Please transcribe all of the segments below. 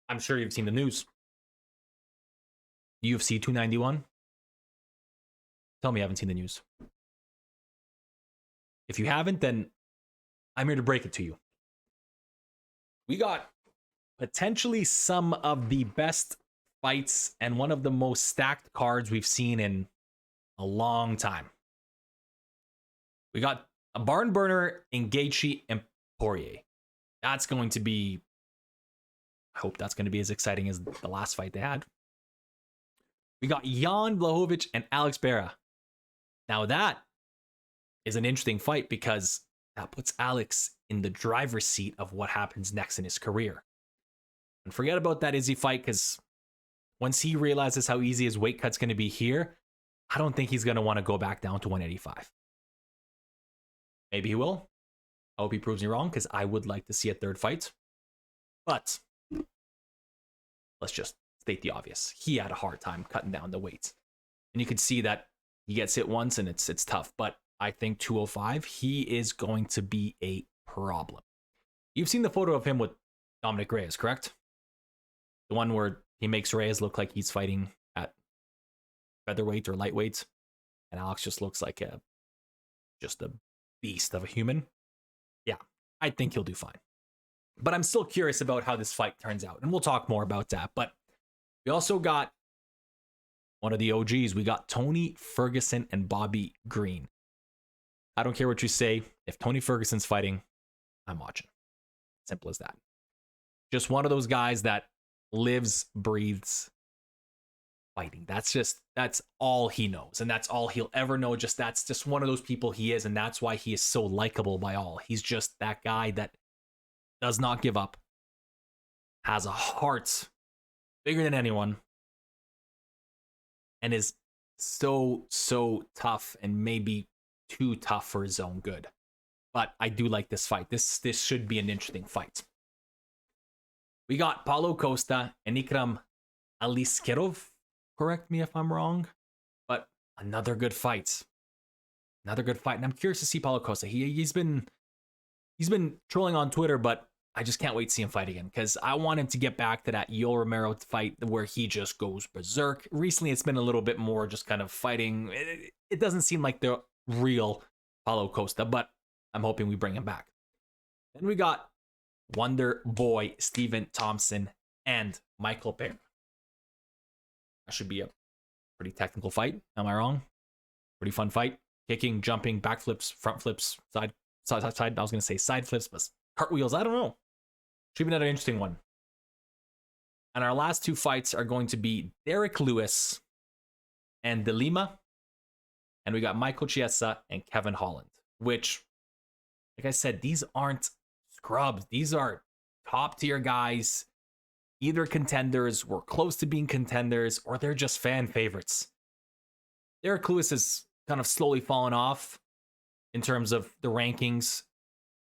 I'm sure you've seen the news. UFC 291. Tell me you haven't seen the news. If you haven't, then I'm here to break it to you. We got potentially some of the best fights and one of the most stacked cards we've seen in a long time. We got a barn burner in Gaethje and Poirier. That's going to be, I hope that's going to be as exciting as the last fight they had. We got Jan Blachowicz and Alex Pereira. Now that is an interesting fight because that puts Alex in the driver's seat of what happens next in his career. And forget about that Izzy fight, because once he realizes how easy his weight cut's going to be here, I don't think he's going to want to go back down to 185. Maybe he will. I hope he proves me wrong, because I would like to see a third fight. But let's just state the obvious. He had a hard time cutting down the weight. And you could see that he gets hit once and it's tough. But I think 205, he is going to be a problem. You've seen the photo of him with Dominic Reyes, correct? The one where he makes Reyes look like he's fighting at featherweight or lightweight, and Alex just looks like just a beast of a human. Yeah, I think he'll do fine. But I'm still curious about how this fight turns out, and we'll talk more about that. But we also got one of the OGs. We got Tony Ferguson and Bobby Green. I don't care what you say. If Tony Ferguson's fighting, I'm watching. Simple as that. Just one of those guys that lives, breathes fighting. That's all he knows. And that's all he'll ever know. That's just one of those people he is. And that's why he is so likable by all. He's just that guy that does not give up, has a heart bigger than anyone, and is so tough, and maybe too tough for his own good. But I do like this fight. This should be an interesting fight. We got Paulo Costa and Ikram Aliskerov. Correct me if I'm wrong, but another good fight. Another good fight. And I'm curious to see Paulo Costa. He's been trolling on Twitter, but I just can't wait to see him fight again, because I want him to get back to that Yoel Romero fight where he just goes berserk. Recently, it's been a little bit more just kind of fighting. It doesn't seem like the real Paulo Costa, but I'm hoping we bring him back. Then we got Wonder Boy Stephen Thompson and Michael Pereira. That should be a pretty technical fight. Am I wrong? Pretty fun fight. Kicking, jumping, backflips, front flips, side. I was going to say side flips, but cartwheels. I don't know. Should be another interesting one. And our last two fights are going to be Derek Lewis and De Lima. And we got Michael Chiesa and Kevin Holland, which, like I said, these aren't scrubs. These are top tier guys, either contenders or close to being contenders, or they're just fan favorites. Derek Lewis is kind of slowly fallen off in terms of the rankings.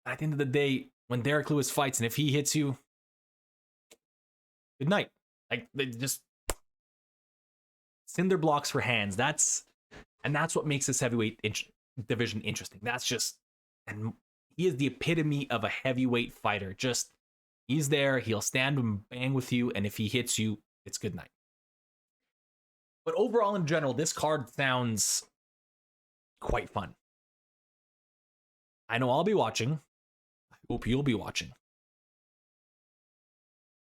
At the end of the day, when Derek Lewis fights, and if he hits you, good night. Like, they just cinder blocks for hands. That's what makes this heavyweight division interesting. And he is the epitome of a heavyweight fighter. Just, he's there, he'll stand and bang with you, and if he hits you, it's good night. But overall, in general, this card sounds quite fun. I know I'll be watching. I hope you'll be watching.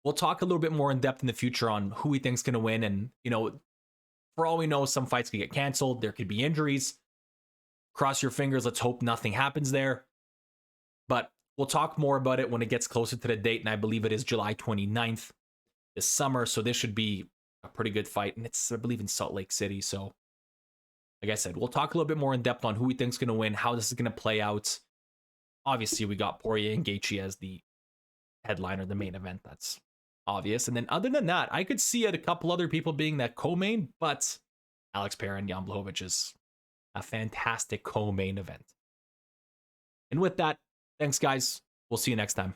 We'll talk a little bit more in depth in the future on who we think's going to win. And, for all we know, some fights could get canceled. There could be injuries. Cross your fingers. Let's hope nothing happens there. But we'll talk more about it when it gets closer to the date. And I believe it is July 29th this summer. So this should be a pretty good fight. And it's, I believe, in Salt Lake City. So, like I said, we'll talk a little bit more in depth on who we think's going to win, how this is going to play out. Obviously, we got Poirier and Gaethje as the headliner, the main event. That's obvious. And then other than that, I could see a couple other people being that co-main, but Alex Pereira and Jan Blachowicz is a fantastic co-main event. And with that, thanks, guys. We'll see you next time.